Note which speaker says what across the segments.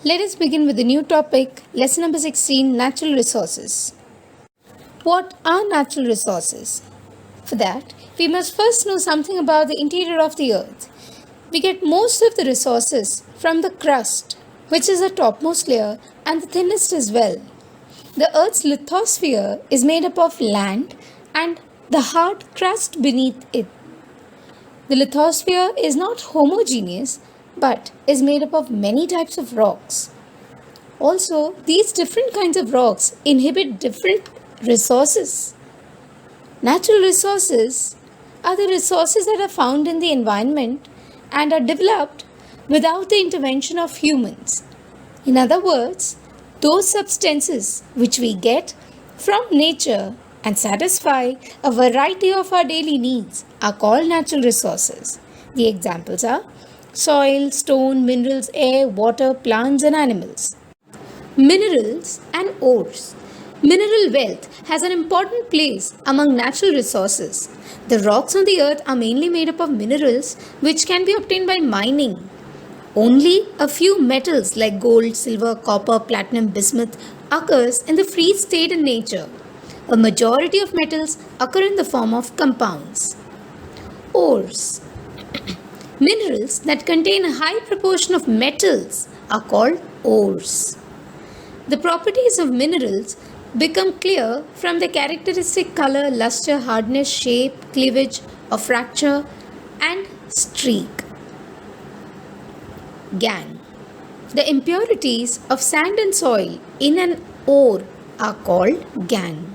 Speaker 1: Let us begin with the new topic, lesson number 16, natural resources. What are natural resources? For that, we must first know something about the interior of the earth. We get most of the resources from the crust, which is the topmost layer and the thinnest as well. The earth's lithosphere is made up of land and the hard crust beneath it. The lithosphere is not homogeneous but is made up of many types of rocks. Also, these different kinds of rocks inhibit different resources. Natural resources are the resources that are found in the environment and are developed without the intervention of humans. In other words, those substances which we get from nature and satisfy a variety of our daily needs are called natural resources. The examples are soil, stone, minerals, air, water, plants and animals. Minerals and ores. Mineral wealth has an important place among natural resources. The rocks on the earth are mainly made up of minerals which can be obtained by mining. Only a few metals like gold, silver, copper, platinum, bismuth occurs in the free state in nature. A majority of metals occur in the form of compounds. Ores. Minerals that contain a high proportion of metals are called ores. The properties of minerals become clear from their characteristic color, luster, hardness, shape, cleavage or fracture and streak. Gangue. The impurities of sand and soil in an ore are called gangue.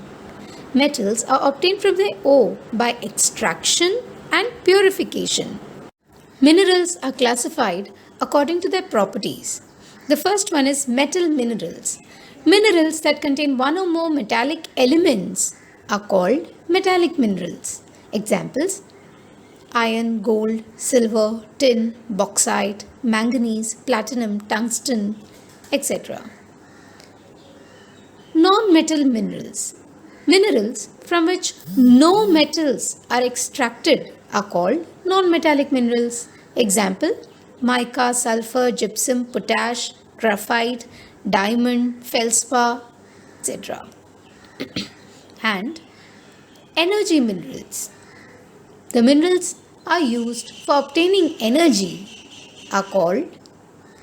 Speaker 1: Metals are obtained from the ore by extraction and purification. Minerals are classified according to their properties. The first one is metal minerals. Minerals that contain one or more metallic elements are called metallic minerals. Examples: iron, gold, silver, tin, bauxite, manganese, platinum, tungsten, etc. Non-metal minerals. Minerals from which no metals are extracted are called non-metallic minerals. Example: mica, sulfur, gypsum, potash, graphite, diamond, feldspar, etc. And energy minerals. The minerals are used for obtaining energy are called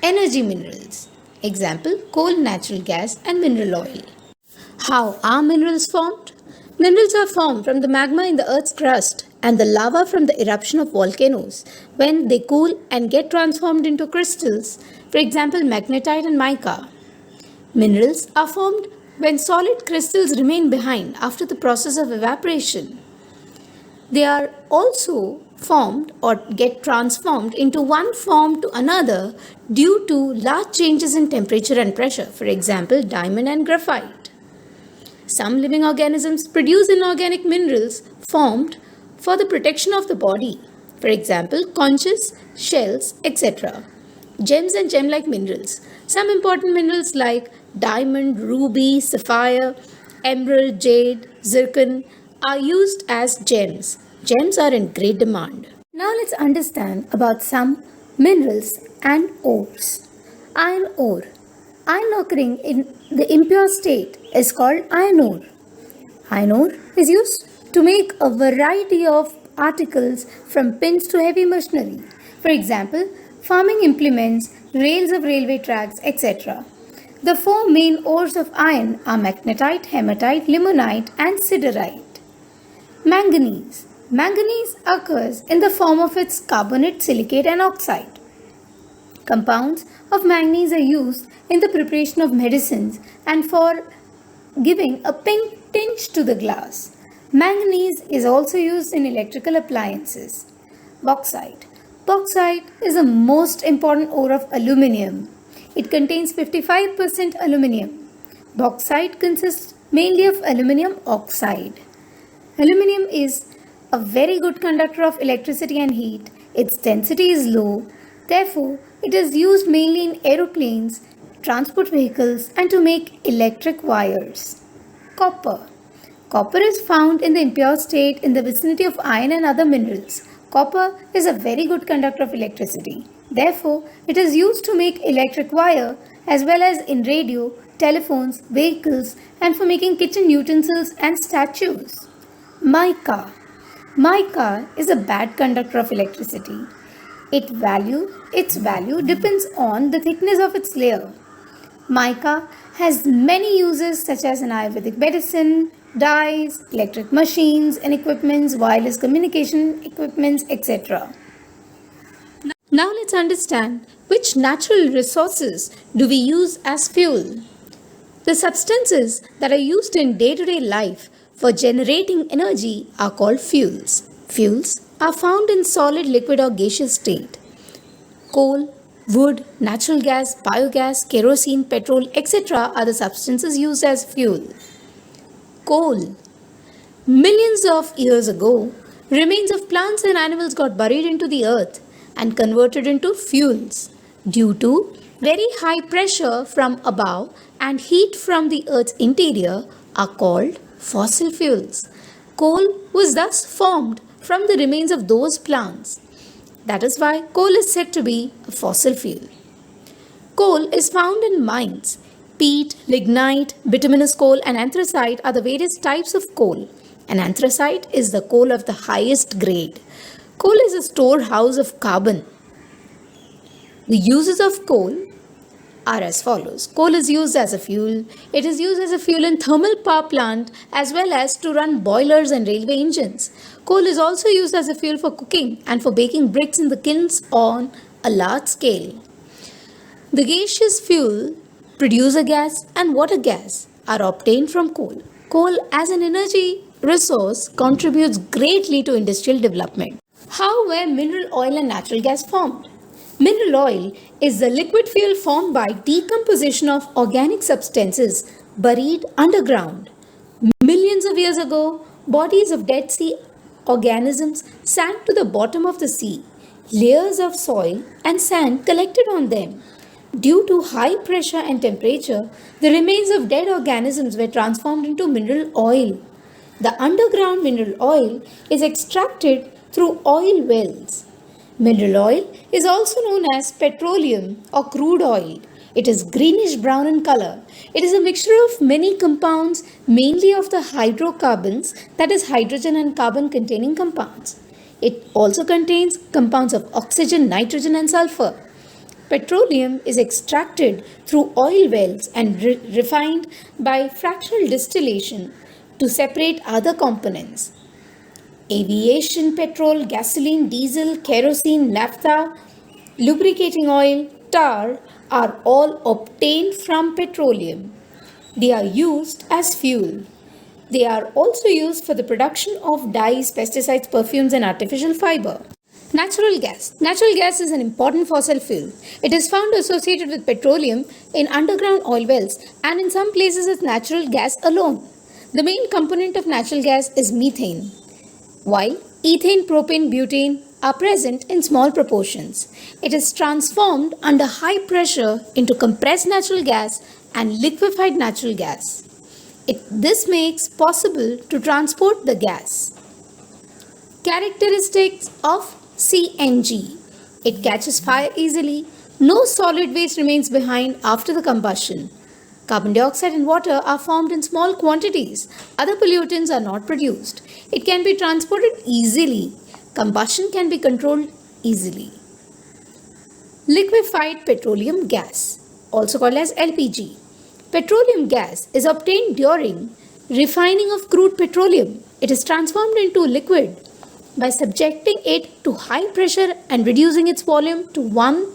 Speaker 1: energy minerals. Example: coal, natural gas and mineral oil. How are minerals formed? Minerals are formed from the magma in the earth's crust and the lava from the eruption of volcanoes when they cool and get transformed into crystals, for example magnetite and mica. Minerals are formed when solid crystals remain behind after the process of evaporation. They are also formed or get transformed into one form to another due to large changes in temperature and pressure, for example diamond and graphite. Some living organisms produce inorganic minerals formed for the protection of the body, for example conches, shells, etc. Gems and gem-like minerals. Some important minerals like diamond, ruby, sapphire, emerald, jade, zircon are used as gems. Gems are in great demand. Now let's understand about some minerals and ores. Iron ore. Iron occurring in the impure state is called iron ore. Iron ore is used to make a variety of articles from pins to heavy machinery. For example, farming implements, rails of railway tracks, etc. The four main ores of iron are magnetite, hematite, limonite and siderite. Manganese. Manganese occurs in the form of its carbonate, silicate and oxide. Compounds of manganese are used in the preparation of medicines and for giving a pink tinge to the glass. Manganese is also used in electrical appliances. Bauxite. Bauxite is the most important ore of aluminium. It contains 55% aluminium. Bauxite consists mainly of aluminium oxide. Aluminium is a very good conductor of electricity and heat. Its density is low. Therefore, it is used mainly in aeroplanes, transport vehicles and to make electric wires. Copper. Copper is found in the impure state in the vicinity of iron and other minerals. Copper is a very good conductor of electricity. Therefore, it is used to make electric wire as well as in radio, telephones, vehicles, and for making kitchen utensils and statues. Mica. Mica is a bad conductor of electricity. Its value depends on the thickness of its layer. Mica has many uses such as in Ayurvedic medicine, dyes, electric machines and equipments, wireless communication equipments, etc. Now let's understand which natural resources do we use as fuel. The substances that are used in day-to-day life for generating energy are called fuels. Fuels are found in solid, liquid or gaseous state. Coal, wood, natural gas, biogas, kerosene, petrol, etc. are the substances used as fuel. Coal. Millions of years ago, remains of plants and animals got buried into the earth and converted into fuels due to very high pressure from above and heat from the earth's interior are called fossil fuels. Coal was thus formed from the remains of those plants. That is why coal is said to be a fossil fuel. Coal is found in mines. Peat, lignite, bituminous coal and anthracite are the various types of coal. And anthracite is the coal of the highest grade. Coal is a storehouse of carbon. The uses of coal are as follows. Coal is used as a fuel. It is used as a fuel in thermal power plant as well as to run boilers and railway engines. Coal is also used as a fuel for cooking and for baking bricks in the kilns on a large scale. The gaseous fuel, producer gas and water gas are obtained from coal. Coal as an energy resource contributes greatly to industrial development. How were mineral oil and natural gas formed? Mineral oil is the liquid fuel formed by decomposition of organic substances buried underground. Millions of years ago, bodies of Dead Sea organisms sank to the bottom of the sea. Layers of soil and sand collected on them. Due to high pressure and temperature, the remains of dead organisms were transformed into mineral oil. The underground mineral oil is extracted through oil wells. Mineral oil is also known as petroleum or crude oil. It is greenish brown in color. It is a mixture of many compounds, mainly of the hydrocarbons, that is hydrogen and carbon containing compounds. It also contains compounds of oxygen, nitrogen and sulfur. Petroleum is extracted through oil wells and refined by fractional distillation to separate other components. Aviation petrol, gasoline, diesel, kerosene, naphtha, lubricating oil, tar are all obtained from petroleum. They are used as fuel. They are also used for the production of dyes, pesticides, perfumes and artificial fiber. Natural gas. Natural gas is an important fossil fuel. It is found associated with petroleum in underground oil wells and in some places as natural gas alone. The main component of natural gas is methane, while ethane, propane, butane are present in small proportions. It is transformed under high pressure into compressed natural gas and liquefied natural gas. This makes possible to transport the gas. Characteristics of CNG. It catches fire easily. No solid waste remains behind after the combustion. Carbon dioxide and water are formed in small quantities. Other pollutants are not produced. It can be transported easily. Combustion can be controlled easily. Liquefied petroleum gas, also called as LPG. Petroleum gas is obtained during refining of crude petroleum. It is transformed into liquid by subjecting it to high pressure and reducing its volume to 1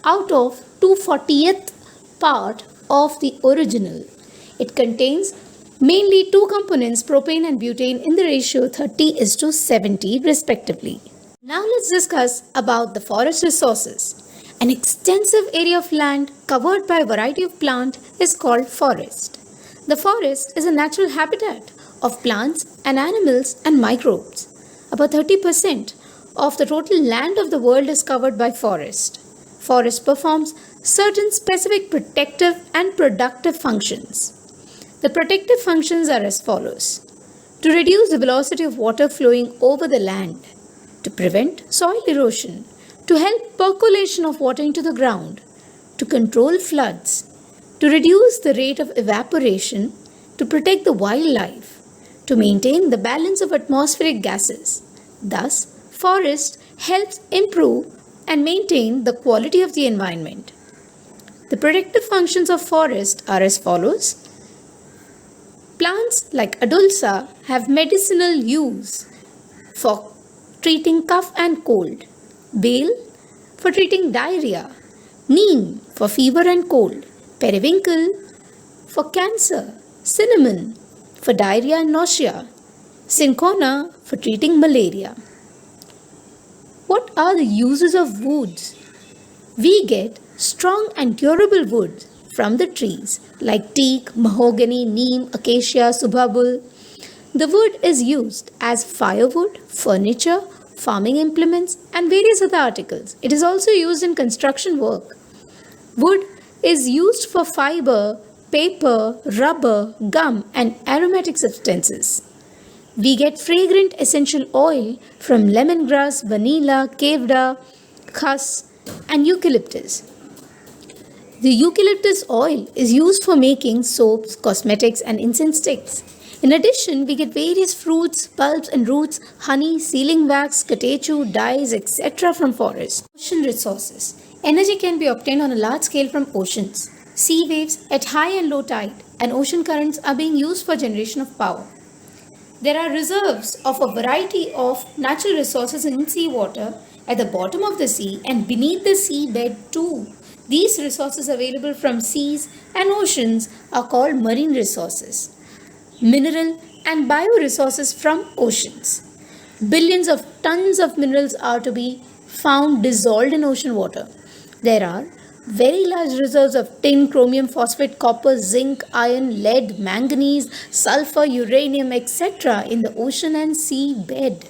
Speaker 1: out of 2/40th part of the original. It contains mainly two components, propane and butane, in the ratio 30:70 respectively. Now let's discuss about the forest resources. An extensive area of land covered by a variety of plants is called forest. The forest is a natural habitat of plants and animals and microbes. About 30% of the total land of the world is covered by forest. Forest performs certain specific protective and productive functions. The protective functions are as follows: to reduce the velocity of water flowing over the land, to prevent soil erosion, to help percolation of water into the ground, to control floods, to reduce the rate of evaporation, to protect the wildlife, to maintain the balance of atmospheric gases. Thus, forest helps improve and maintain the quality of the environment. The protective functions of forest are as follows. Plants like Adulsa have medicinal use for treating cough and cold, Bale for treating diarrhea, Neem for fever and cold, Periwinkle for cancer, Cinnamon for diarrhea and nausea, Cinchona for treating malaria. What are the uses of woods? We get strong and durable wood from the trees like teak, mahogany, neem, acacia, subabul. The wood is used as firewood, furniture, farming implements, and various other articles. It is also used in construction work. Wood is used for fiber, paper, rubber, gum, and aromatic substances. We get fragrant essential oil from lemongrass, vanilla, kevda, khas, and eucalyptus. The eucalyptus oil is used for making soaps, cosmetics, and incense sticks. In addition, we get various fruits, pulps, and roots, honey, sealing wax, catechu, dyes, etc. from forests. Ocean resources. Energy can be obtained on a large scale from oceans. Sea waves at high and low tide and ocean currents are being used for generation of power. There are reserves of a variety of natural resources in seawater at the bottom of the sea and beneath the seabed too. These resources available from seas and oceans are called marine resources. Mineral and bioresources from oceans. Billions of tons of minerals are to be found dissolved in ocean water. There are very large reserves of tin, chromium, phosphate, copper, zinc, iron, lead, manganese, sulfur, uranium, etc. in the ocean and sea bed.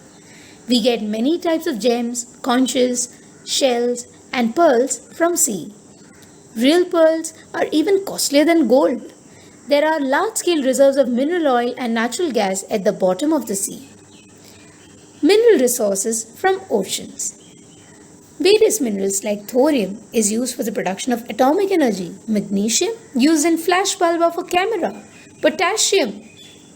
Speaker 1: We get many types of gems, conches, shells, and pearls from sea. Real pearls are even costlier than gold. There are large-scale reserves of mineral oil and natural gas at the bottom of the sea. Mineral resources from oceans. Various minerals like thorium is used for the production of atomic energy. Magnesium used in flash bulb of a camera. Potassium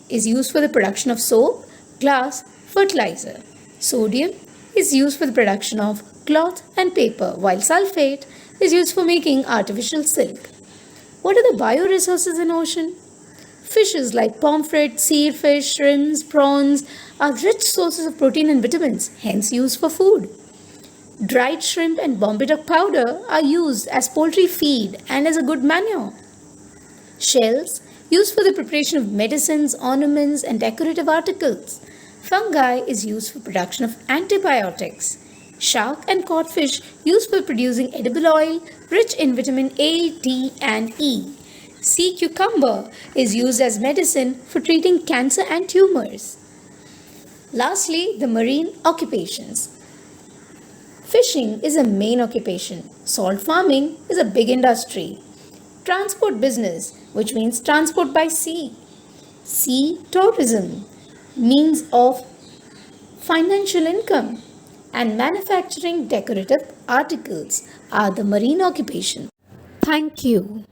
Speaker 1: is used for the production of soap, glass, fertilizer. Sodium is used for the production of cloth and paper, while sulfate is used for making artificial silk. What are the bioresources in ocean? Fishes like pomfret, seafish, shrimps, prawns are rich sources of protein and vitamins, hence used for food. Dried shrimp and Bombay duck powder are used as poultry feed and as a good manure. Shells used for the preparation of medicines, ornaments, and decorative articles. Fungi is used for production of antibiotics. Shark and codfish used for producing edible oil rich in vitamin A, D, and E. Sea cucumber is used as medicine for treating cancer and tumors. Lastly, the marine occupations. Fishing is a main occupation. Salt farming is a big industry. Transport business, which means transport by sea. Sea tourism, means of financial income. And manufacturing decorative articles are the marine occupation. Thank you.